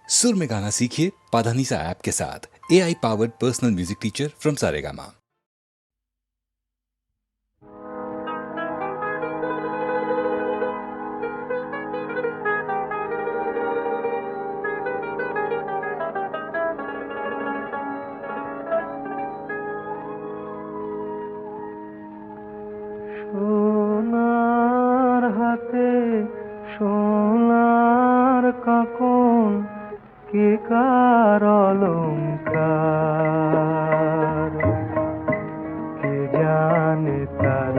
सुर में गाना सीखिए पाधानीसा ऐप के साथ। AI powered personal music teacher from Saregama. সোনার হাতে সোনার কাঁকন কে কার অলংকার, কে জানে তার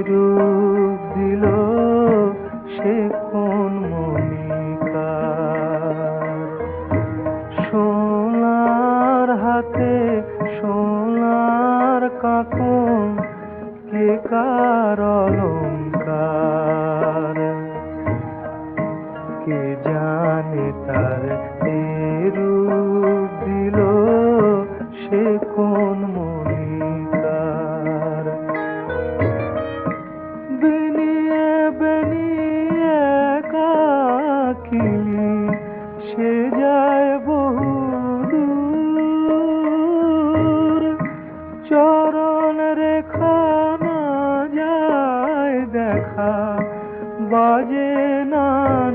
রূপ দিল সে কোন মনিকার। সোনার হাতে সোনার কাঁকন কে কার অলংকার, কে জানে তার রূপ দিল সে কোন মনিকার। বেনিয়ে বেনিয়ে কাকিলি সে যায় বহু দূর, চরণ রেখা না যায় দেখা, বাজে না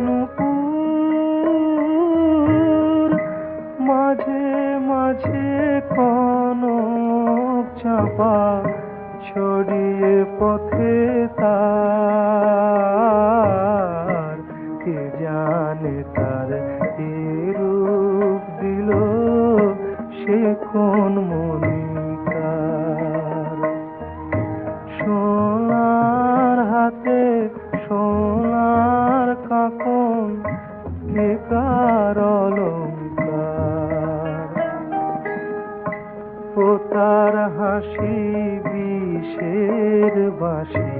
নূপুর। মাঝে মাঝে কনক চাঁপা ছড়িয়ে পথে তার, কে জানে তার রূপ দিল সে কোন মনিকার। সোনার হাতে সোনার কাঁকন কে কার অলংকার। পোতার হাসি বিষের বাঁশি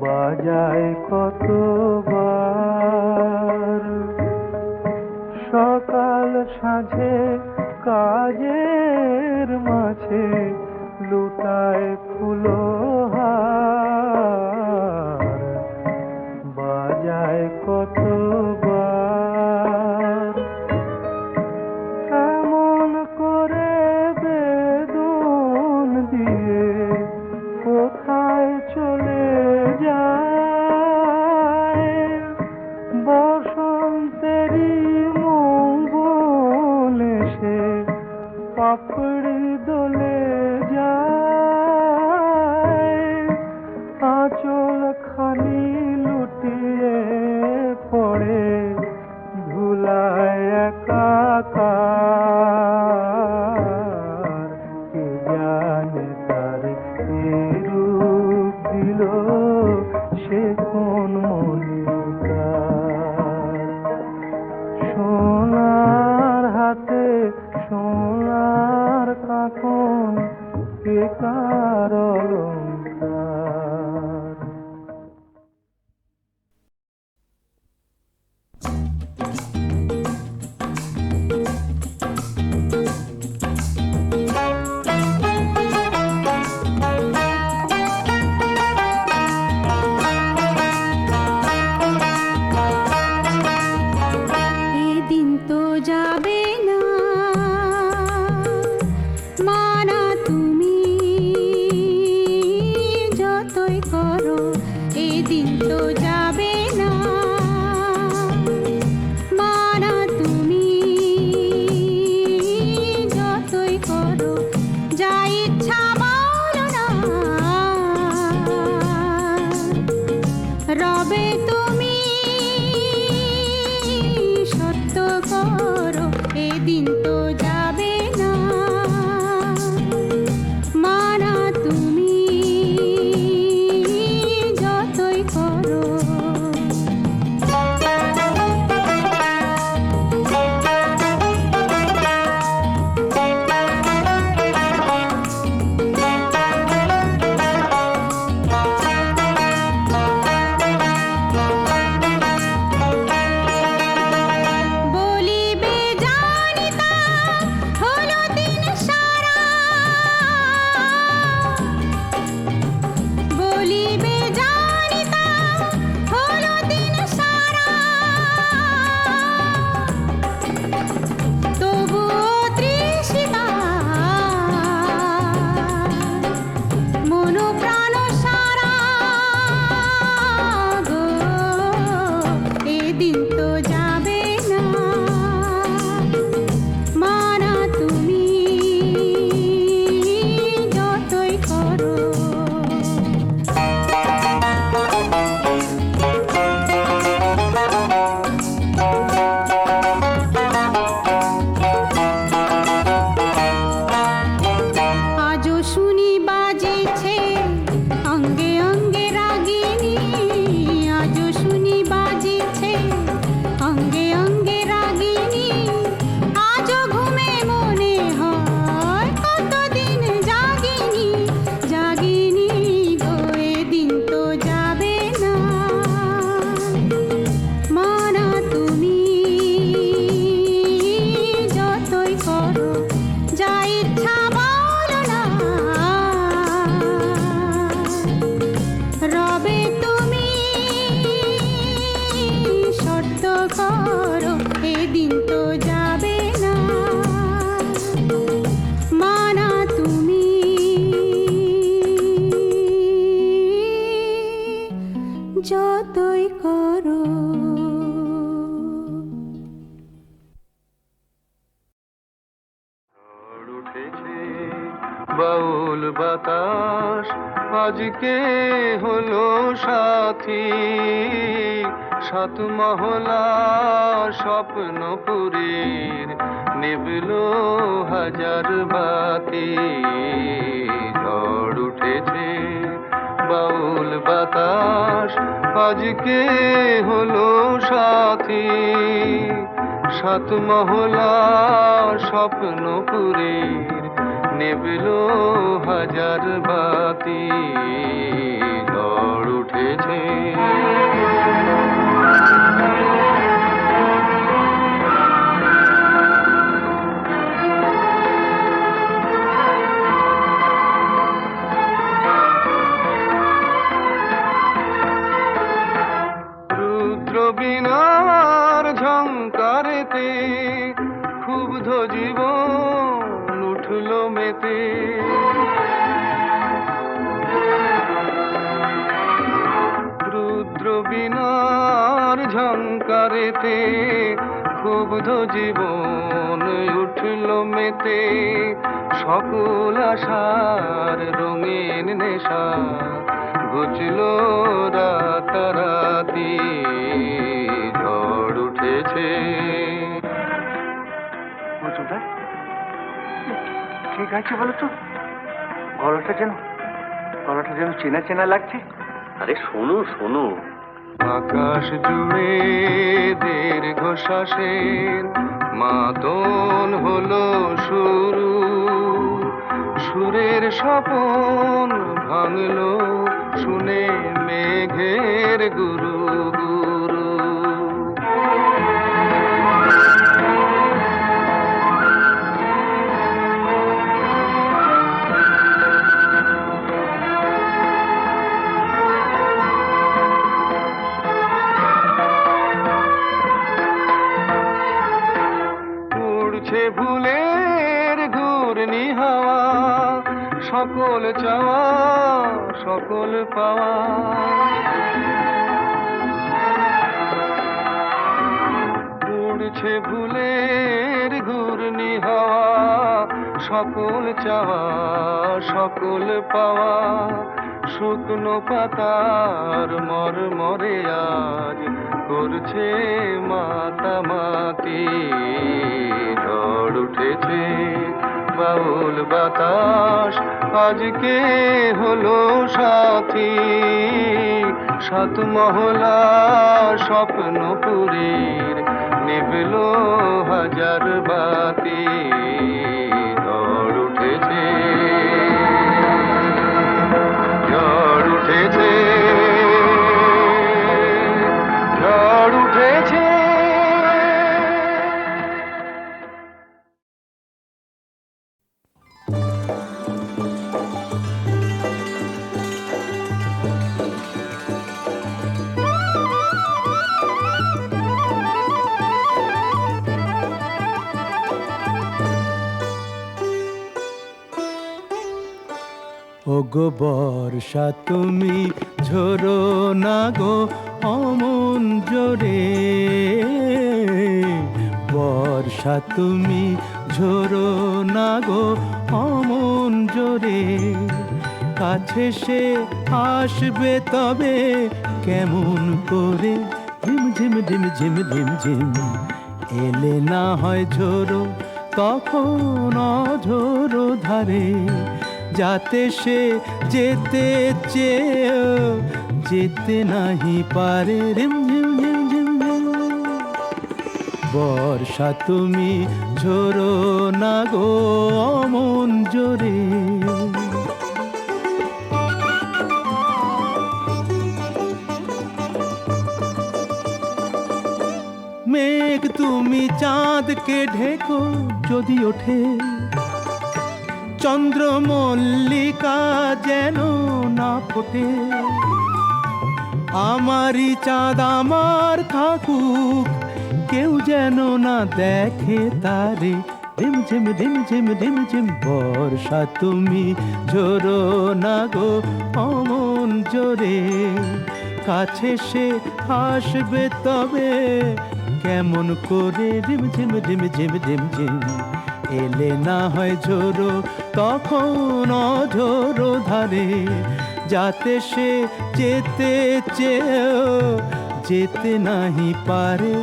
বাজায় কতবার, সকাল সাঁঝে কাজের মাঝে লুটায় ফুলহার, বাজায় কতবার। এমন করে বেদন দিয়ে কোথায় চলে যায়, বসন্তেরই মঙ্গল এসে পাপড়ি দোলে যায়। আঁচল খানি লুটিয়ে পড়ে ধুলায় একাকার, কে জানে তার রূপ দিল সে কোন মনিকার। সোনার হাতে সোনার কাঁকন কে কার অলংকার। বাউল বাতাস আজকে হলো সাথী, সাত মহলা স্বপ্নপুরীর নিবল হাজার বাতি। ঝড় উঠেছে বাউল বাতাস আজকে হলো সাথী, সাত মহলা স্বপ্নপুরীর নিবল হাজার বাতি। ঝড় উঠেছে রুদ্র বীণার ঝংকারেতে ক্ষুব্ধ জীবন উঠল মেতে। রুদ্র বীণার ঝংকারেতে ক্ষুব্ধ জীবন উঠল মেতে। সকল আশার রঙিন নেশা ঘুচল রাতারাতি। ঝড় উঠেছে মজুমদার, ঠিক আছে বলো তো? গলাটা যেন চেনা চেনা লাগছে। আরে শোনো শোনো, আকাশ জুড়ে দীর্ঘশ্বাসের মাদন হলো শুরু। সুরের স্বপন ভাঙলো শুনে মেঘের গুরু গুরু। উড়ছে ভুলের ঘূর্ণি হাওয়া, সকল চাওয়া সকল পাওয়া। উড়ছে ভুলের ঘূর্ণি হাওয়া, সকল চাওয়া সকল পাওয়া। শুকনো পাতার মরমরে আজ করছে মাতামাতি। ঝড় উঠেছে বাউল বাতাস আজকে হলো সাথী, সাত মহলা স্বপ্নপুরীর নিবল হাজার বাতি। ঝড় উঠেছে ঝড় উঠেছে ঝড় উঠেছে। ওগো বর্ষা তুমি ঝরো না গো অমন জোরে। বর্ষা তুমি ঝরো না গো অমন জোরে। কাছে সে আসবে তবে কেমন করে। ঝিম ঝিম ঝিম ঝিম ঝিম ঝিম এলে না হয় ঝোরো, তখন অঝোরো ধারে। যাতে সে যেতে চেয়েও যেতে নাহি পারে। রিম ঝিম ঝিম ঝিম ঝিম। বর্ষা তুমি ঝরো না গো অমন জোরে। মেঘ তুমি চাঁদকে ঢেকো যদি ওঠে, চন্দ্রমল্লিকা যেন না ফোটে। আমারই চাঁদ আমার থাকুক, কেউ যেন না দেখে তারে। ঝিম ঝিম ঝিম ঝিম ঝিম ঝিম। বর্ষা তুমি ঝরো না গো অমন জোরে। কাছে সে আসবে তবে কেমন করে। ঝিম ঝিম ঝিম ঝিম ঝিম ঝিম এলে না হয় ঝোড়ো তখন অঝোড়ো ধারে, যাতে সে যেতে চেয়েও যেতে নাহি পারে।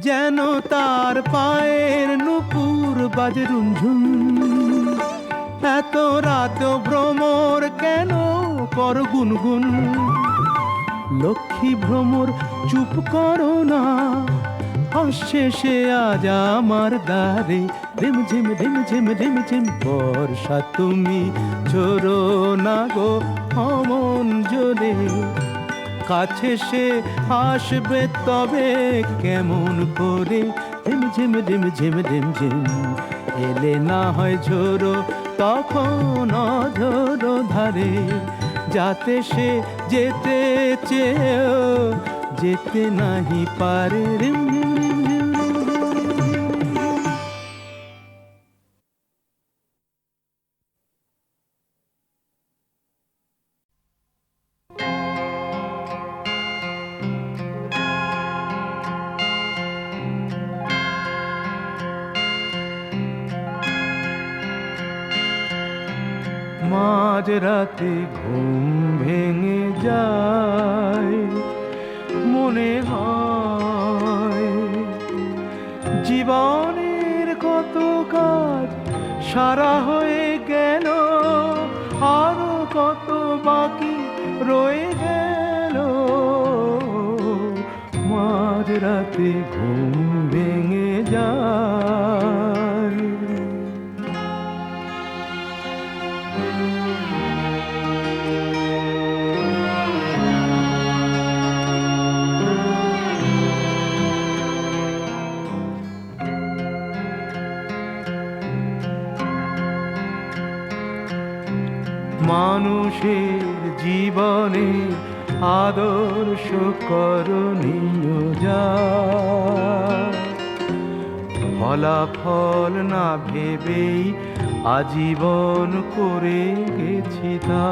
যেন তার পায়ের নুপুর বাজে রুনঝুন, এত রাত ভ্রমর কেন কর গুনগুন। লক্ষ্মী ভ্রমর চুপ করো না, আসছে সে আজ আমার দ্বারে। রিমঝিম রিমঝিম রিমঝিম বর্ষা তুমি ঝোড়ো না গো অমন জোরে, কাছে সে আসবে তবে কেমন করে। ঝিমঝিম ঝিমঝিম ঝিমঝিম এলে না হয় ঝোড়ো তখন অঝোড়ো ধারে, যাতে সে যেতে চেয়েও যেতে নাহি পারে। মাঝ রাতে ঘুম ভেঙে যায়, মনে হয় জীবনের কত কাজ সারা হয়ে গেল, আরো কত বাকি রয়ে গেল। মাঝ রাতে ঘুম ভেঙে যায়। মানুষের জীবনে আদর্শ করণীয় যা, ফলাফল না ভেবেই আজীবন করে গেছি তা।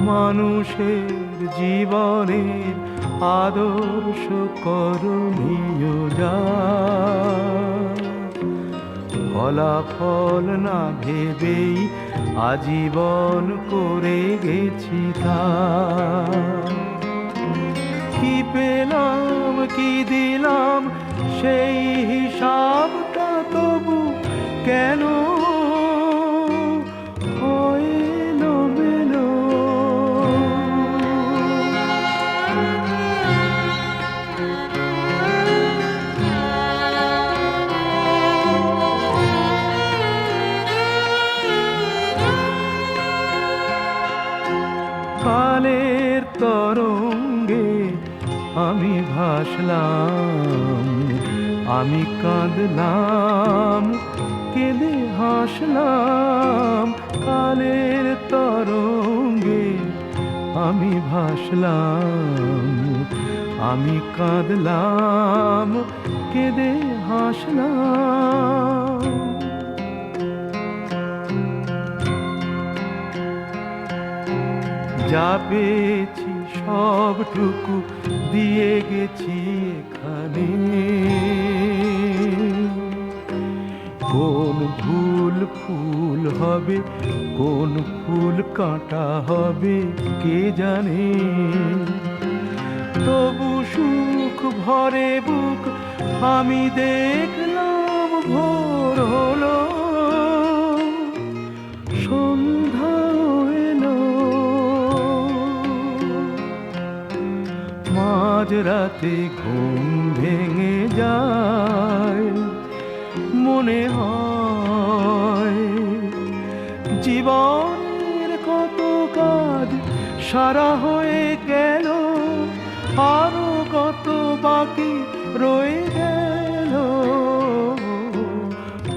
মানুষের জীবনের আদর্শ করণীয় যা, ফলাফল না ভেবেই আজীবন করে গেছি তা। কি পেলাম কি দিলাম সেই হিসাবটা তবু কেন হইলো মেলো। কালের তরঙ্গে আমি ভাসলাম, আমি কাঁদলাম কেঁদে হাসলাম। কালের তরঙ্গে আমি ভাসলাম, আমি কাঁদলাম কেঁদে হাসলাম। যা পেয়েছি সবটুকু দিয়ে গেছি এখানে, কোন ভুল ফুল হবে কোন ফুল কাঁটা হবে কে জানে। তবু সুখ ভরে বুক আমি দেখলাম ভোর হলো, সন্ধ্যা এলো। মাঝ রাতে ঘুম ভেঙে যায়, মনে হয় জীবনের কত কাজ সারা হয়ে গেল, আরো কত বাকি রয়ে গেল।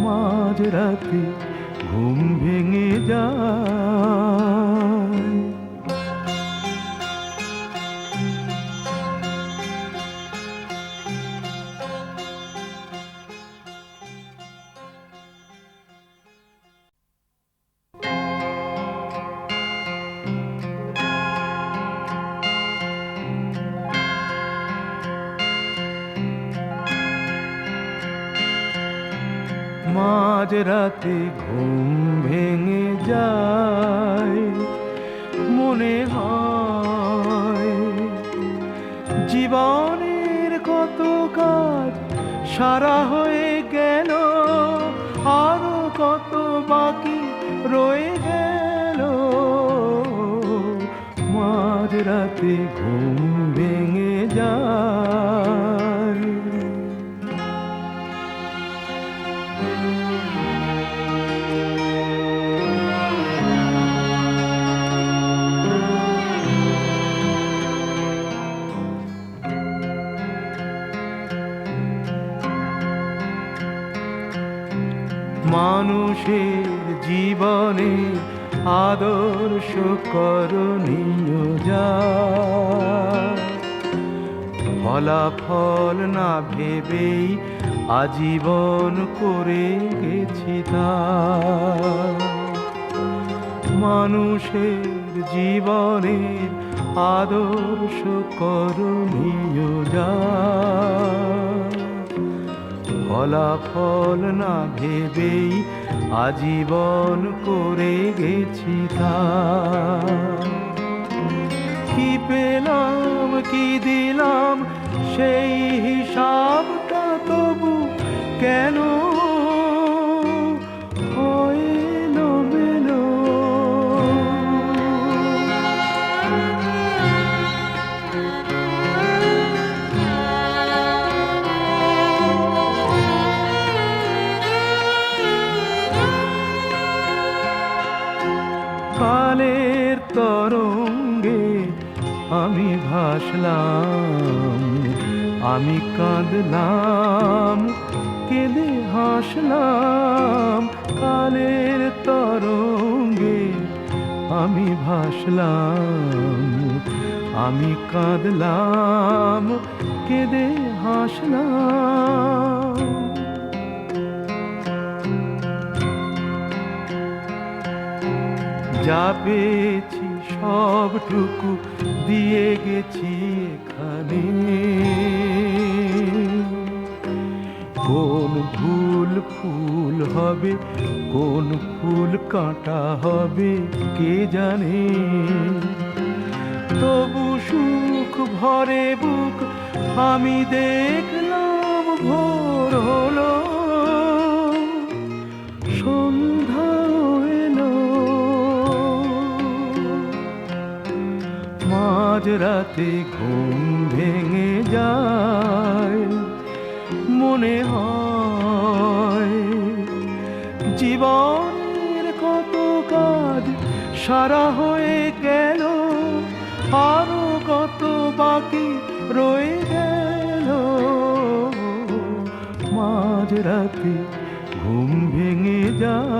মাঝ রাতে ঘুম ভেঙে যায়। মাঝরাতে ঘুম ভেঙে যায়, মনে হয় জীবনের কত কাজ সারা হয়ে গেল, আরো কত বাকি রয়ে গেল। মাঝরাতে ঘুম ভেঙে যায়। মানুষের জীবনে আদর্শ করণীয় যা, ফলাফল না ভেবেই আজীবন করে গেছি তা। মানুষের জীবনের আদর্শ করণীয় যা, ফলাফল না ভেবেই আজীবন করে গেছি তা। কি পেলাম কি দিলাম সেই হিসাবটা তবু কেন হয় এলোমেলো। কালের তরঙ্গে আমি ভাসলাম, আমি কাঁদলাম কেঁদে হাসলাম। কালের তরঙ্গে আমি ভাসলাম, আমি কাঁদলাম কেঁদে হাসলাম। যা পেয়েছি সবটুকু দিয়ে গেছি এখানে, কোন ভুল ফুল হবে কোন ফুল কাঁটা হবে কে জানে। তবু সুখ ভরে বুক আমি দেখলাম ভোর হলো, সন্ধ্যা এলো। মাঝরাতে ঘুম ভেঙে যায়, মনে হয় জীবনের কত কাজ সারা হয়ে গেল, আরো কত বাকি রয়ে গেল। মাঝরাতে ঘুম ভেঙে যায়।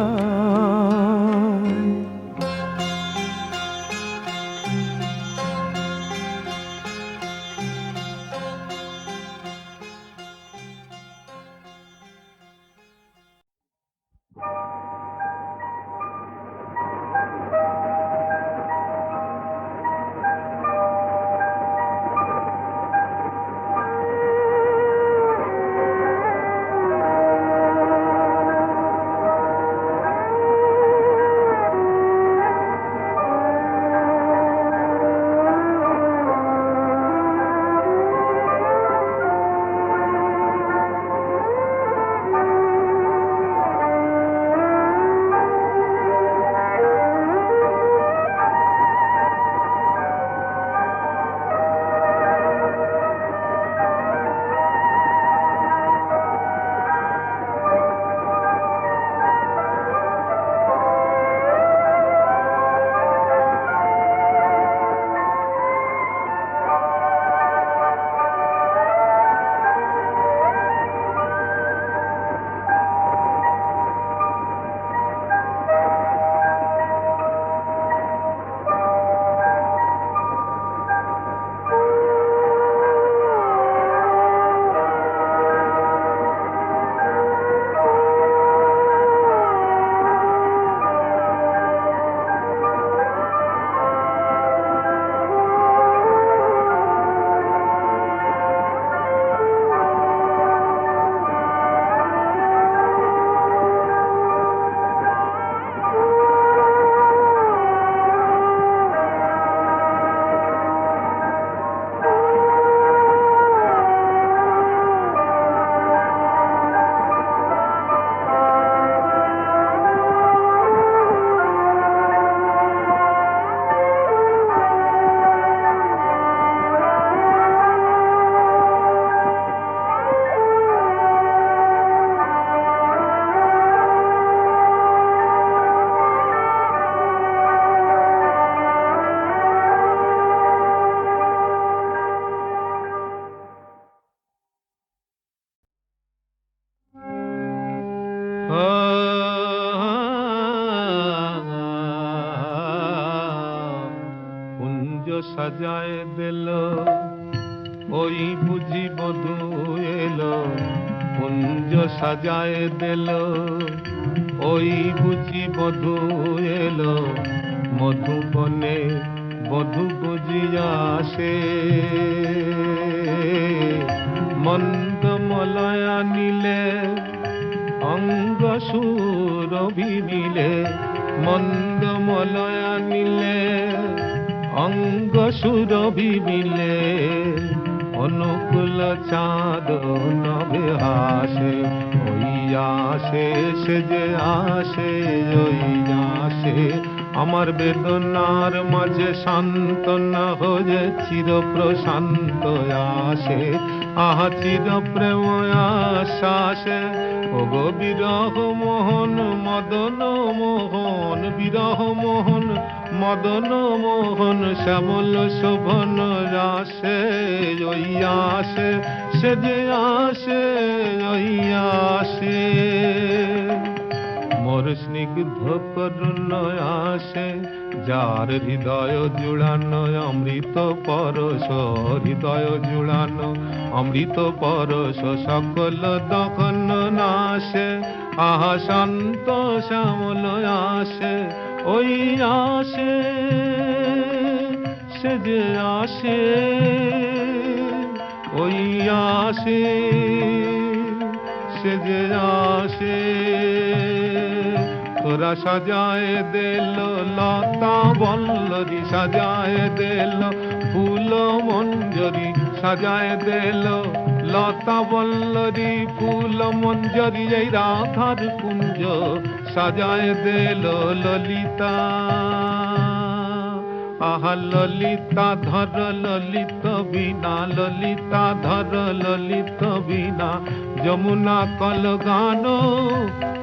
কুঞ্জ সাজায় দিল ওই বুঝি বধূ এলো, কুঞ্জ সাজায় দিল ওই বুঝি বধূ এলো, মধুবনে বধূ বুঝিয়া আসে, মন্দ মলয়া নিলে অঙ্গ সুরভি মিলে, মন্দ মলয়া নিলে অঙ্গ সুরভি মিলে, অনুকূল চাঁদ নবে হাসে, ওই আসে সে যে আসে, ওই আসে আমার বেদনার মাঝে সান্ত্বনা হয়ে চির প্রশান্ত আসে, আহা চির প্রেম আশ্বাসে, ওগো বিরহ মোহন মদন মোহন, বিরহ মোহন মদন মোহন, শ্যামল শোভন রাসে, ওই আসে সে যে আসে, ওই আসে মোর স্নিগ্ধ করুণ আসে, যার হৃদয় জুড়ানো অমৃত পরশ, হৃদয় জুড়ানো অমৃত পরশ, সকল দখন নাশে, আহা শান্ত শ্যামল আসে, ওই আসে সে যে আসে, ওই আসে সে যে আসে। তোরা সাজায় দিল লতা বল্লরি, সাজায় দিল ফুল মঞ্জরি, সাজায় দিল লতা বল্লরি ফুল মঞ্জরি, এই রাধার কুঞ্জ সাজায় দিল ললিতা, আহা ললিতা ধর ললিত বীণা, ললিতা ধর ললিত বীণা, যমুনা কল গান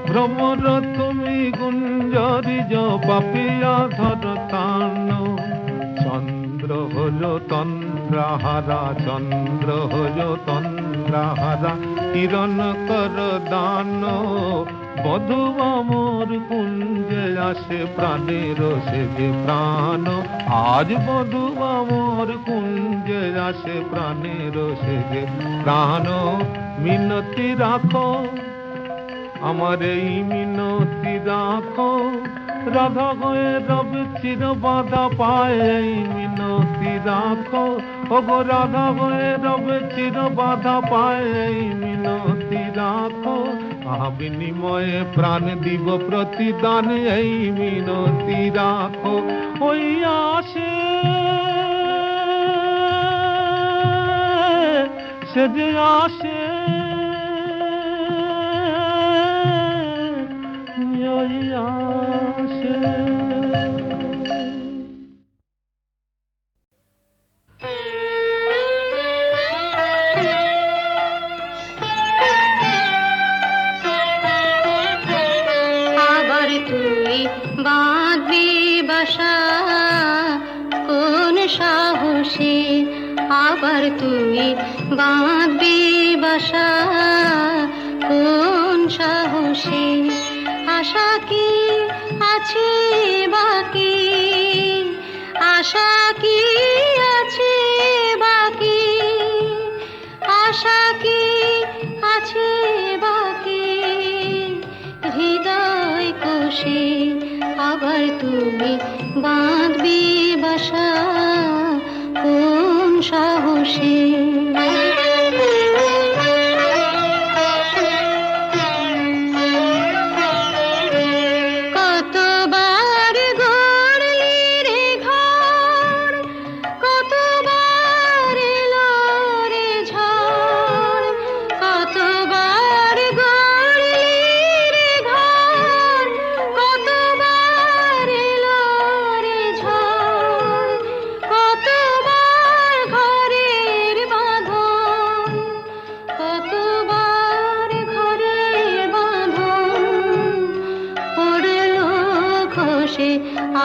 ভ্রমর তুমি গুঞ্জরি, পাপিয়া ধর তান, চন্দ্র হল তন্দ্রাহারা, চন্দ্র হল তন্দ্রাহারা, কিরণ কর দান, বধূ মোর কুঞ্জে আসে প্রাণের সে যে প্রাণ, আজ বধূ মোর কুঞ্জে আসে প্রাণের সে যে প্রাণ, মিনতি রাখো আমার এই মিনতি রাখো, রাধা হয়ে রব চির বাধা পায়, এই মিনতি রাখো, ওগো রাধা হয়ে রব চির বাধা পায়, এই মিনতি রাখো, বিনিময়ে প্রাণ দিব প্রতিদান, এই মিনতি রাখো, ওই আসে সে যে আসে, ওই আসে। বাঁধবি বাসা কোন সাহসে, আবার তুই বাঁধবি বাসা কোন সাহসে, আশা কি আছে বাকি, আশা কি আছে বাকি, আশা কি আছে বাকি, হৃদয় কোষে আবার তুমি বাঁধবি বাসা কোন সাহসে।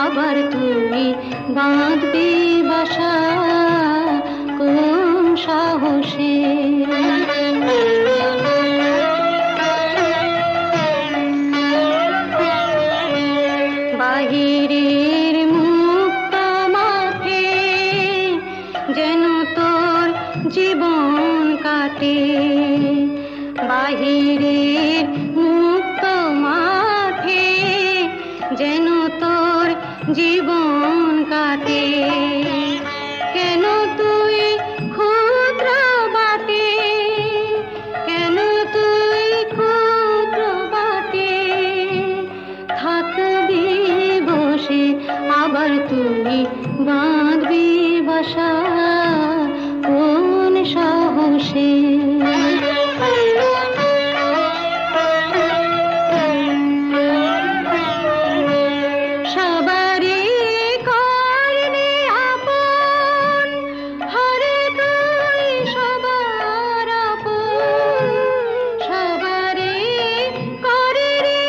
আবার তুমি বাঁধবে বাসা কোন সাহসে। সমীরের মুক্ত মাঠে যেন তোর জীবন কাটে। কেন তুই ক্ষুদ্র বাটে, কেন তুই ক্ষুদ্র বাটে থাকবি বসে, আবার তুই বাঁধবি বাসা কোন সাহসে। সবারই করলি আপন, হরে তুই সবার আপন। সবারই করলি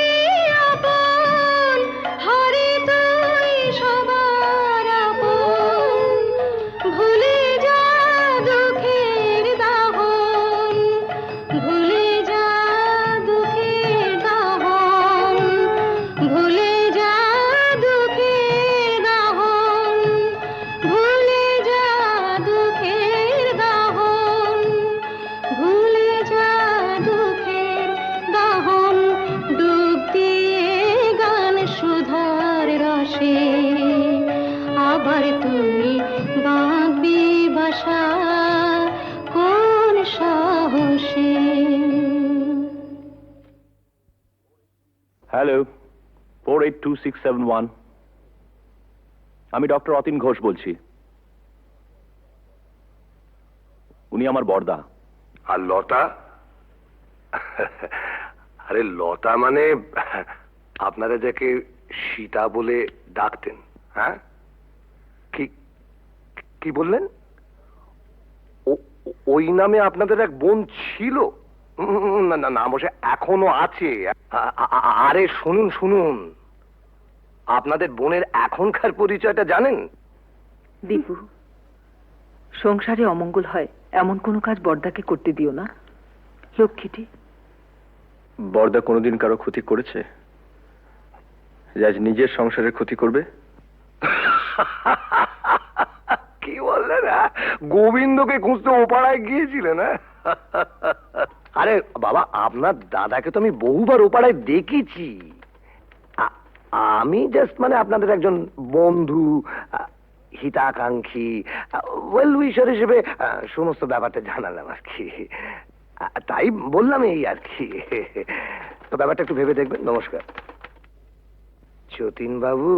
আপন, হরে তুই সবার আপন। ভুলে যা দুঃখের দাহন, ভুলে যা দুঃখের দাহন, ভুলে যা দুঃখের দাহন, ভুলে যা দুঃখের দাহন, ভুলে যা দুঃখের দাহন। ডুব দিয়ে গান সুধার রসে, আবার তুমি বাঁধবি বাসা কোন সাহসে। হ্যালো, 482671। আমি ডক্টর অতীন ঘোষ বলছি। উনি আমার বড়দা। আর লতা? আরে লতা মানে আপনারা যাকে সীতা বলে ডাকতেন। হ্যাঁ, কি কি বললেন? ওই নামে আপনাদের এক বোন ছিল? না না না, অবশ্য এখনো আছে। আরে শুনুন শুনুন, আপনাদের বোনের এখনকার পরিচয়টা জানেন? দীপু, সংসারে অমঙ্গল হয় এমন কোনো কাজ বড়দাকে করতে দিও না, লক্ষ্মীটি। বড়দা কোনোদিন কারো ক্ষতি করেছে যে আজ নিজের সংসারের ক্ষতি করবে? কি বললেন? গোবিন্দকে খুঁজতে ওপাড়ায় গিয়েছিলেন? আরে বাবা, আপনার দাদাকে তো আমি বহুবার ওপাড়ায় দেখেছি। আমি জাস্ট মানে আপনাদের একজন বন্ধু, হিতাকাঙ্ক্ষী, ওয়েল উইশার হিসেবে সমস্ত ব্যাপারটা জানালাম আর কি। তাই বললাম এই আর কি। তো ব্যাপারটা একটু ভেবে দেখবেন। নমস্কার। যতীন বাবু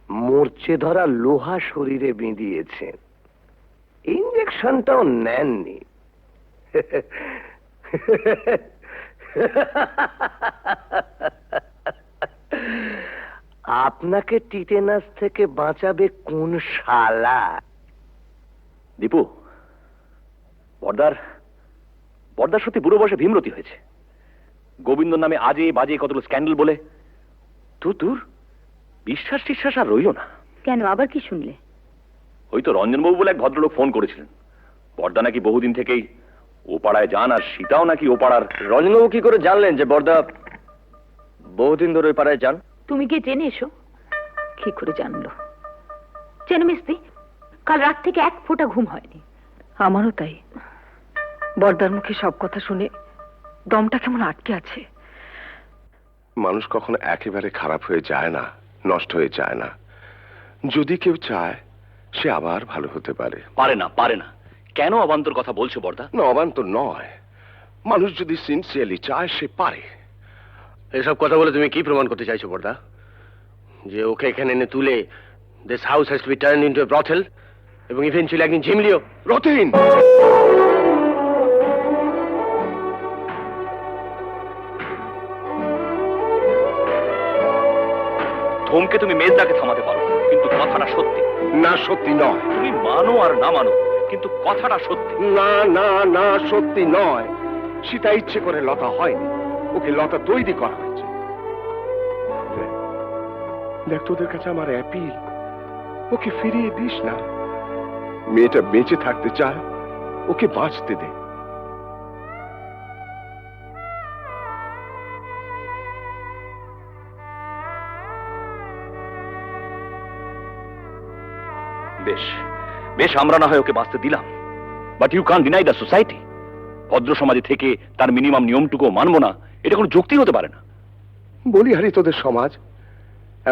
মরচে ধরা লোহা শরীরে বিঁধিয়েছেন, ইঞ্জেকশনটাও নেননি। আপনাকে টিটেনাস থেকে বাঁচাবে কোন শালা? দীপু, বড়দার সত্যি বুড়ো বয়সে ভীমরতি হয়েছে। গোবিন্দ নামে আজে বাজে কতগুলো স্ক্যান্ডেল বলে তোর বিশ্বাস টিশ্বাস আর রইল না। কেন, আবার কি শুনলে? ওই তো রঞ্জনবাবু বলে এক ভদ্রলোক ফোন করেছিলেন। বড়দা নাকি বহুদিন থেকেই ও পাড়ায় যান, আর সীতাও নাকি ও পাড়ার। রঞ্জনবাবু কি করে জানলেন যে বড়দা বহুদিন ধরে ওই পাড়ায় যান? তুমি গিয়ে জেনে এসো। কি করে জানলো? যেন মিস্তি, কাল রাত থেকে এক ফোঁটা ঘুম হয়নি। আমারও তাই। বড়দার মুখে সব কথা শুনে দমটা কেমন আটকে আছে। মানুষ কখনো একেবারে খারাপ হয়ে যায় না, নষ্ট হয়ে যায় না। যদি কেউ চায় সে আবার ভালো হতে পারে। পারে না। কেন অবান্তর কথা বলছো বড়দা? না, অবান্তর নয়। মানুষ যদি সিনসিয়ারলি চায় সে পারে। এসব কথা বলে তুমি কি প্রমাণ করতে চাইছো বড়দা? যে ওকে এখানে এনে তুলে this house has to be turned into a brothel এবং ইভেন্চুয়ালি একদিন ঝিমলিও? রতিন, ধমকে তুমি মেজদাকে থামাতে পারো, কিন্তু কথাটা সত্যি। না সত্যি নয়। তুমি মানো আর না মানো, কিন্তু কথাটা সত্যি। না না না, সত্যি নয়। সীতা ইচ্ছে করে লতা হয়নি, ওকে লতা তৈরি করা হয়েছে। দেখ, তোদের কাছে আমার অ্যাপিল, ওকে ফিরিয়ে দিস না। মেয়েটা বেঁচে থাকতে চায়, ওকে বাঁচতে দে। বেশ, আমরা না হয় ওকে বাঁচতে দিলাম, but you can't deny the society. ভদ্র সমাজে থেকে তার মিনিমাম নিয়মটুকু মানবো না, এটা কোনো যুক্তি হতে পারে না। বলিহারি তোদের সমাজ,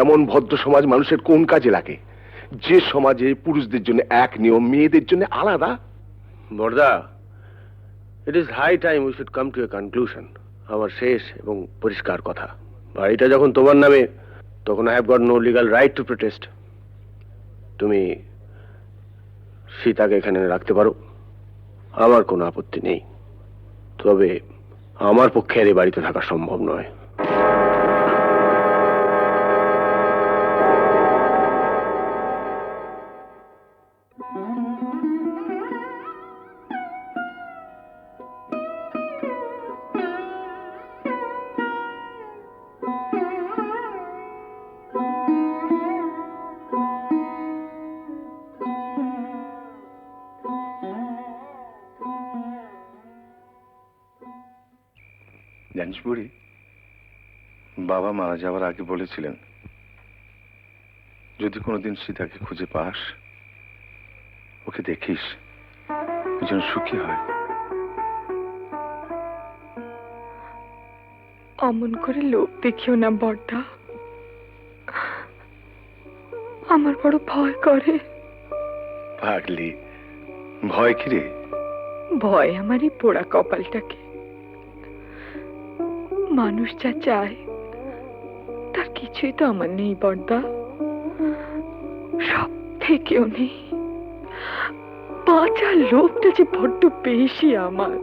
এমন ভদ্র সমাজ মানুষের কোন কাজে লাগে যে সমাজে পুরুষদের জন্য এক নিয়ম, মেয়েদের জন্য আলাদা? বর্দা, it is high time we should come to a conclusion. আমার শেষ এবং পরিষ্কার কথা, বাড়িটা যখন তোমার নামে, তখন I have got no legal right to protest. তুমি সীতাকে এখানে রাখতে পারো, আমার কোনো আপত্তি নেই। তবে আমার পক্ষে আর এই বাড়িতে থাকা সম্ভব নয়। জানিস বুড়ি, বাবা মারা যাওয়ার আগে বলেছিলেন যদি কোনোদিন সীতাকে খুঁজে পাস, ওকে দেখিস, ও যেন সুখী হয়। অমন করে লোভ দেখিও না বড়দা, আমার বড় ভয় করে। পাগলি, ভয় কি রে? ভয় আমার এই পোড়া কপালটাকে। মানুষ যা চায় তার কিছুই তো আমার নেই বড়দা, সব থেকেও নেই। বাঁচার লোভটা যে বড্ড বেশি আমার।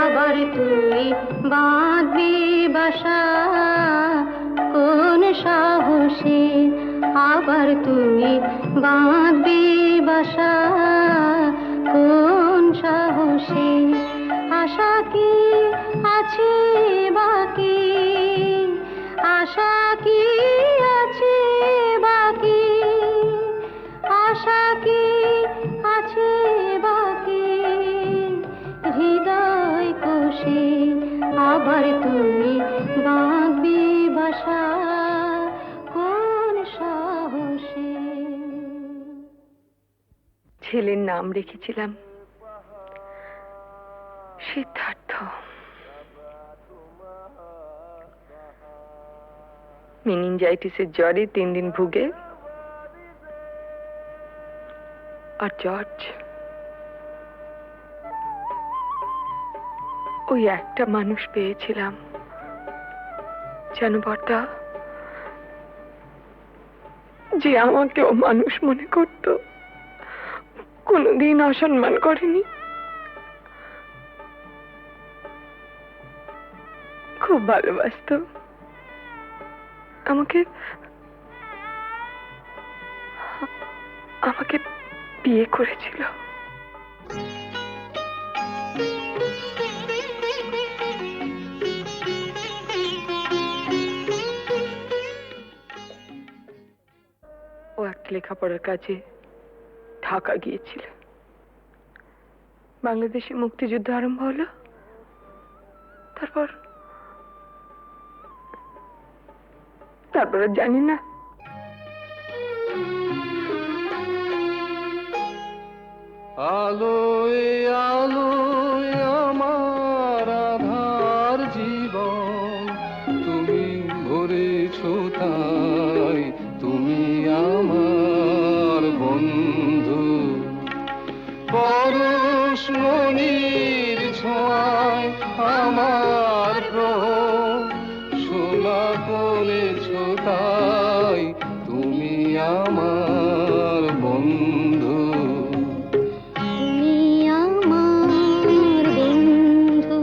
আবার তুই বাঁধবি বাসা কোন সাহসে, আবার তুই বাঁধবি বাসা কোন সাহসে, আশা কি আছে বাকি, আশা কি আছে বাকি, আশা কি আছে বাকি হৃদয় কোষে, আবার তুই বাঁধবি বাসা কোন সাহসে। ছেলের নাম রেখেছিলাম সিদ্ধার্থ। মেনিনজাইটিসের জ্বরে 3 দিন ভুগে, আর জর্জ ওই একটা মানুষ পেয়েছিলাম জানো বর্দা, যে আমাকেও মানুষ মনে করত, কোনোদিন অসম্মান করেনি। খুব ভালোবাসতো আমাকে, আমাকে বিয়ে করেছিল। ও একটা লেখাপড়ার কাজে ঢাকা গিয়েছিল। বাংলাদেশে মুক্তিযুদ্ধ আরম্ভ হলো, তারপর আর জানি না। আলোয় আলোয় আমার আধার জীবন, তুমি ভরেছ তাই, তুমি আমার বন্ধু। পরশমণির ছোঁয়ায় আমার গ্রহ সোনা করেছ তাই, তুমি আমার বন্ধু। তুমি আমার বন্ধু।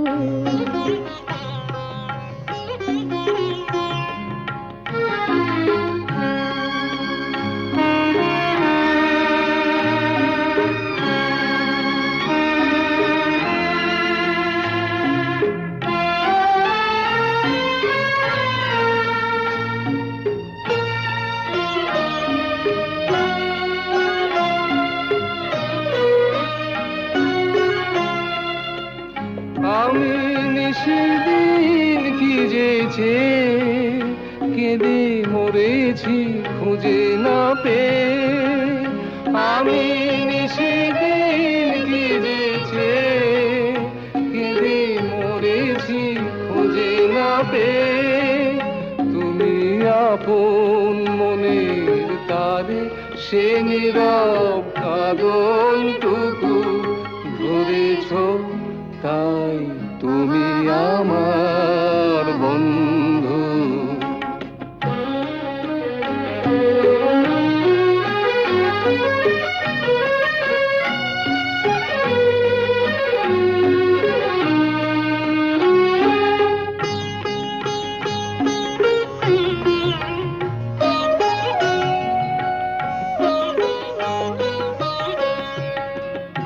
মরেছি খুঁজে না পেয়ে, আমি নিশিদিন কেঁদেছে, কেঁদে মরেছি খুঁজে না পেয়ে। তুমি আপন মনের তারে সে নীরব কাঁদনটুকু ধরেছ, তাই তুমি আমার বন্ধু।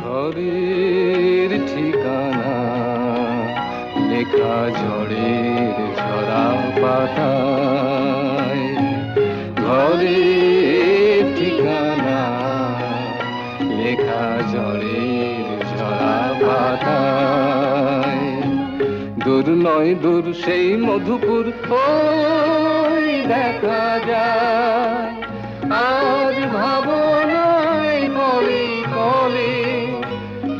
ঘরের ঠিকানা লেখা ঝড়ের ঝরা পাতায়, ঘরের ঠিকানা লেখা ঝড়ের ঝরা পাতায়। দূর নয় দূর সেই মধুপুর ওই দেখা যায়, আজ ভাবনায় কলে কলে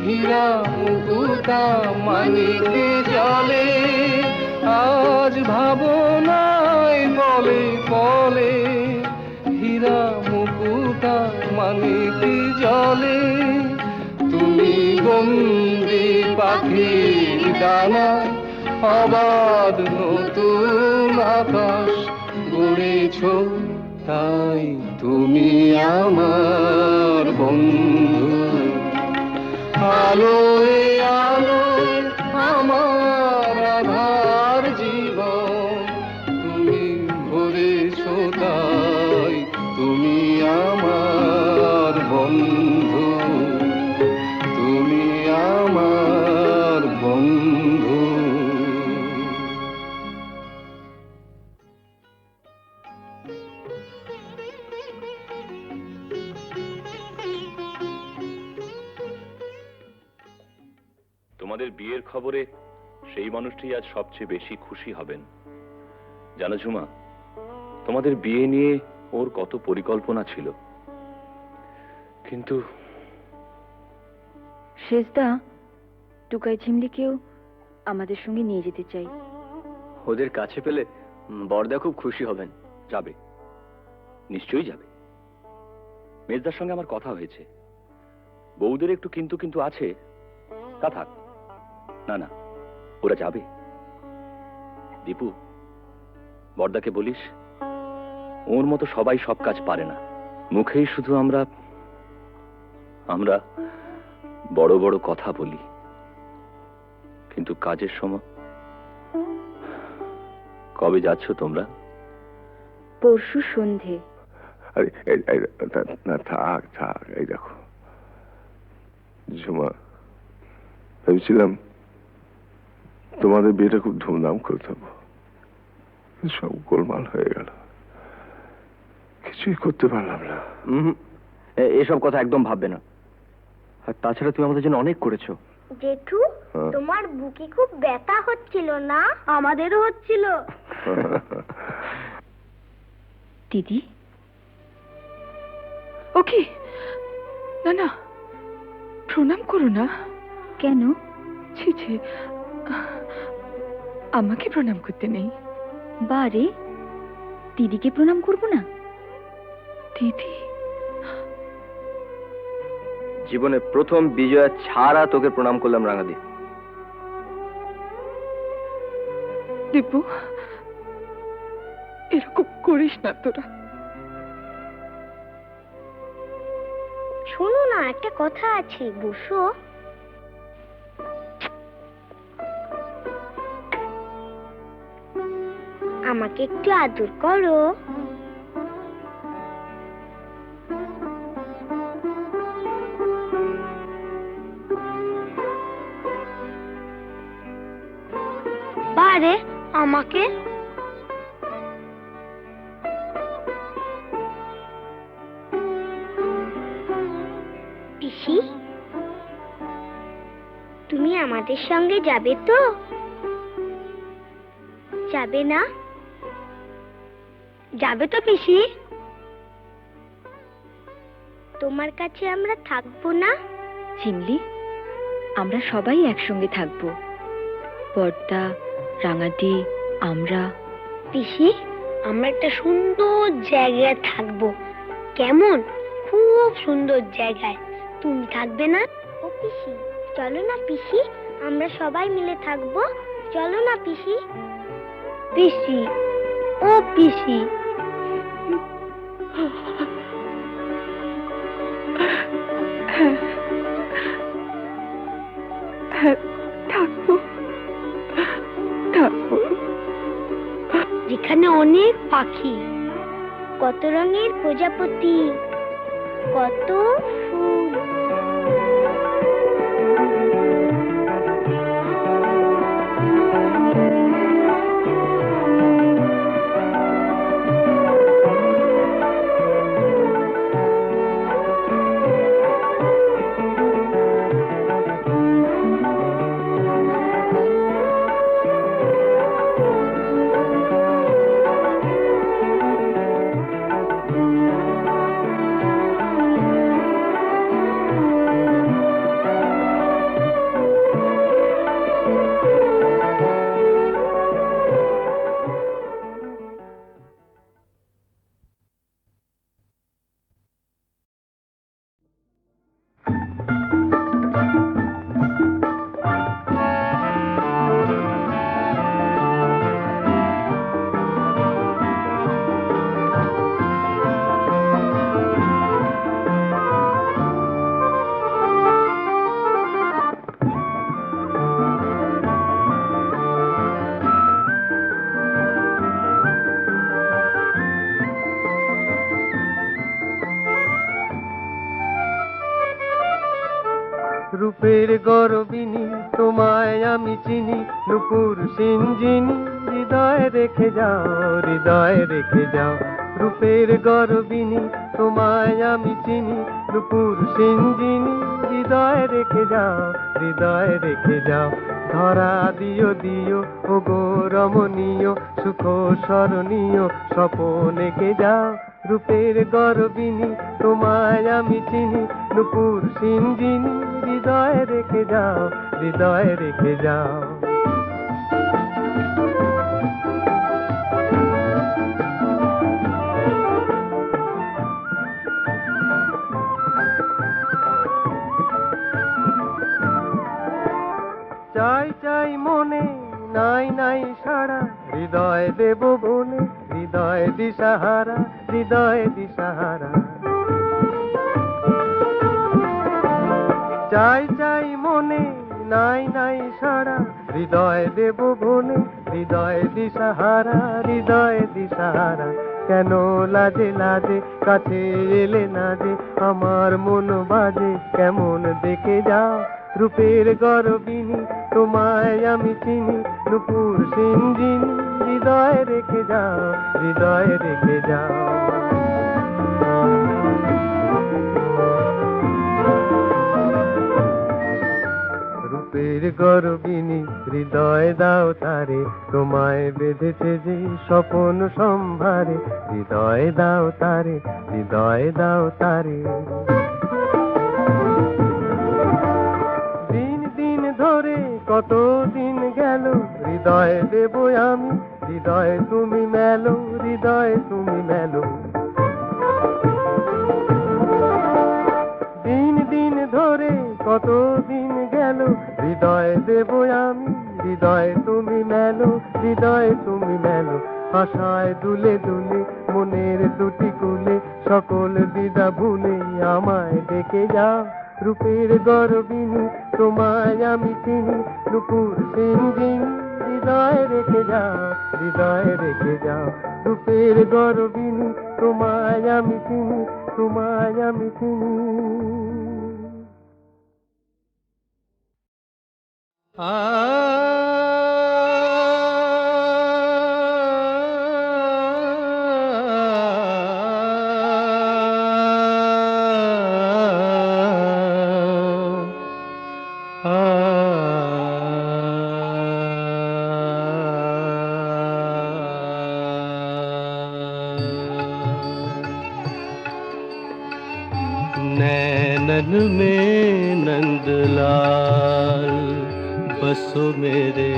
হীরা মুকুতা মানিকে জলে। আজ ভাবনায় বলে বলে হীরা মুকুতা মানিকে জলে। তুমি বন্দি পাখির ডানায় অবাধ নতুন আকাশ গড়েছ, তাই তুমি আমার বন্ধু। আলোয় আলোয় আমার আধার জীবন তুমি ভরেছ, তাই তুমি আমার বন্ধু, তুমি আমার বন্ধু। তোমাদের বিয়ের খবরে সেই মানুষটি আজ সবচেয়ে বেশি খুশি হবেন। জানো ঝুমা, তোমাদের বিয়ে নিয়ে ওর কত পরিকল্পনা ছিল, কিন্তু শেষদা টুকাই ঝিমলিকেও আমাদের সঙ্গে নিয়ে যেতে চাই। ওদের কাছে পেলে বড়দা খুব খুশি হবেন। যাবে, নিশ্চয়ই যাবে। মেজদার সঙ্গে আমার কথা হয়েছে, বউদের একটু কিন্তু কিন্তু আছে, তা থাক। না না, ওরা যাবে। দীপু, বড়দাকে বলিস ওর মতো সবাই সব কাজ পারে না। মুখেই শুধু আমরা আমরা বড় বড় কথা বলি, কিন্তু কাজের সময়। কবে যাচ্ছ তোমরা? পরশু সন্ধে। আরে না, থাক থাক। এই দেখো ঝুমা, ভেবেছিলাম তোমাদের বিয়েটা খুব ধুমধাম করে দেবো, সব গোলমাল হয়ে গেল, কিছুই করতে পারলাম না। এসব কথা একদম ভাববে না। আর তাছাড়া তুমি আমাদের জন্য অনেক করেছো। জেঠু, তোমার বুকে খুব ব্যথা হচ্ছিল না? আমাদেরও হচ্ছিল। দিদি, ওকে না না, প্রণাম করো না। কেন? ছি ছি, আমাকে প্রণাম করতে নেই। বারে, দিদিকে প্রণাম করব না? দিদি, জীবনে প্রথম বিজয়া ছাড়া তোকে প্রণাম করলাম রাঙাদি। দীপু, এরকম করিস না তোরা। শোনো না, একটা কথা আছে, বসো। আমাকে একটু আদর করো। বারে, আমাকে পিসি, তুমি আমাদের সঙ্গে যাবে তো? যাবে না? যাবে তো পিসি? তোমার কাছে আমরা থাকবো না? চিমলি, আমরা সবাই একসঙ্গে থাকবো। বর্দা, রাঙাদি, আমরা। পিসি, আমরা একটা সুন্দর জায়গায় থাকবো। কেমন? খুব সুন্দর জায়গায়। তুমি থাকবে না? ও পিসি, চলো না পিসি, আমরা সবাই মিলে থাকবো। চলো না পিসি। পিসি, ও পিসি। থাকবো, থাকবো। যেখানে অনেক পাখি, কত রঙের প্রজাপতি, কত ফুল। রূপের গরবিনী তোমায় আমি চিনি, নুপুর সিঞ্জিনি হৃদয়ে রেখে যাও, হৃদয়ে রেখে যাও। রূপের গরবিনী তোমায় আমি চিনি, নুপুর সিঞ্জিনি হৃদয়ে রেখে যাও, হৃদয়ে রেখে যাও। ধরা দিও দিও ও গো রমণীয়, সুখ স্মরণীয় স্বপন এঁকে যাও। রূপের গরবিনী তোমায় আমি চিনি, নুপুর সিঞ্জিনি হৃদয়ে রেখে যাও, হৃদয়ে রেখে যাও। চাই চাই মনে নাই নাই সারা, হৃদয় দেব বনে, হৃদয় দিশাহারা, হৃদয় দিশাহারা। চাই চাই মনে নাই নাই সারা, হৃদয় দেব বনে, হৃদয় দিশাহারা, হৃদয় দিশাহারা। কেন লাজে লাজে কাছে এলে না যে, আমার মন বাজে কেমন দেখে যাও। রূপের গরবিনী তোমায় আমি চিনি, নুপুর সিঞ্জিনি হৃদয়ে রেখে যাও, হৃদয়ে রেখে যাও। রূপের গরবিনী হৃদয় দাও তারে, তোমায় বেঁধেছে যে স্বপন সম্ভারে, হৃদয় দাও তারে, হৃদয় দাও তারে। দিন দিন ধরে কত দিন গেল, হৃদয় দেব আমি, হৃদয় তুমি মেলো, হৃদয় তুমি মেলো। দিন দিন ধরে কত দিন গেল, হৃদয় দেব আমি, হৃদয় তুমি মেলো, হৃদয় তুমি মেলো। আশায় দুলে দুলে মনের দুটি কুলে, সকল দ্বিধা ভুলে আমায় ডেকে যাও। রূপের গরবিনী তোমায় আমি চিনি, নুপুর সিঞ্জিনি হৃদয়ে রেখে যাও, হৃদয়ে রেখে যাও। রূপের গরবিনী তোমায় আমি চিনি, তোমায় আমি চিনি। नैनन में नंदलाल बसो मेरे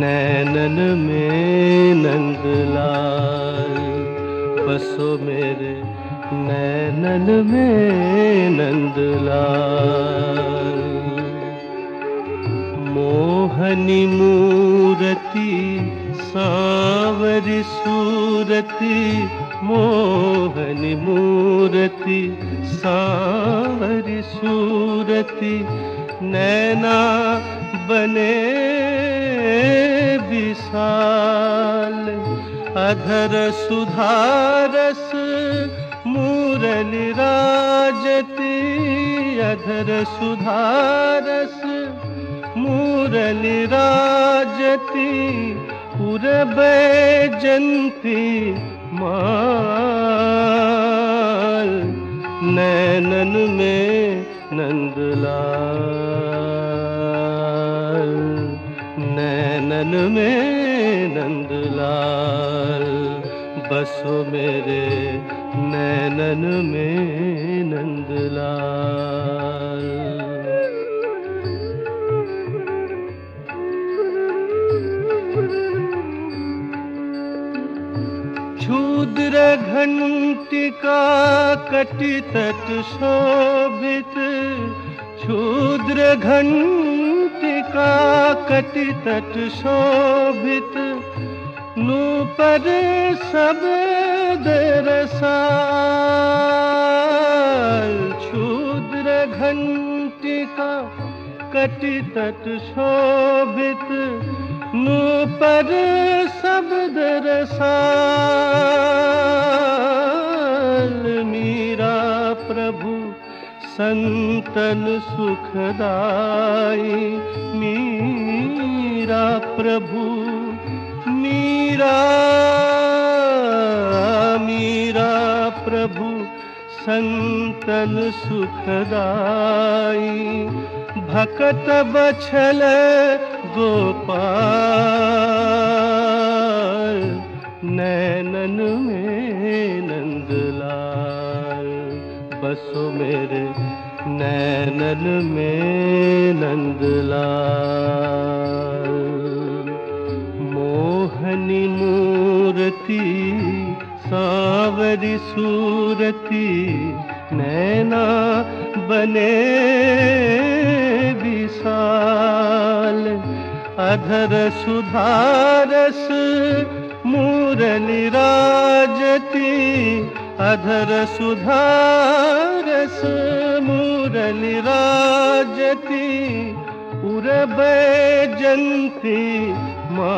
नैनन में नंदलाल बसो मेरे नैनन में नंदलाल मोहनी मूरति सांवरी सूरति मोहनी मूरति सांवरी सूरति नैना बने विशाल अधर सुधारस मुरली राजती अधर सुधारस मुरली राजती पूरबे जंती माल नैनन में नंदलाल नैनन में नंदलाल बसो मेरे नैनन में नंदलाल क्षुद्र घंटिका कटितट शोभित क्षुद्र घंटिका कटितट शोभित नूपर शब्द रसाल क्षुद्र घंटिका कटितट शोभित नूपर शब्द रसाल मीरा प्रभु संतन सुखदाई मीरा प्रभु मीरा प्रभु संतन सुखदाई भकत बछल गोपाल नैनन में नंदलाल बसो मेरे नैनन में नंदलाल मोहनी मूरति सांवरी सूरति नैना बने विशाल अधर सुधारस मुरली राजती अधर सुधारस मुरली राजती उरबे जंती माल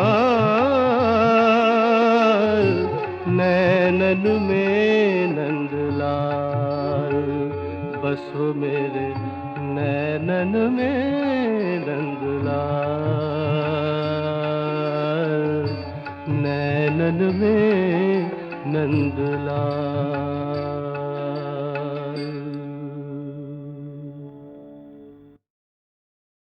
नैनन में नंदलाल बसो मेरे नैनन में नंदलाल नैनन में नंदलाल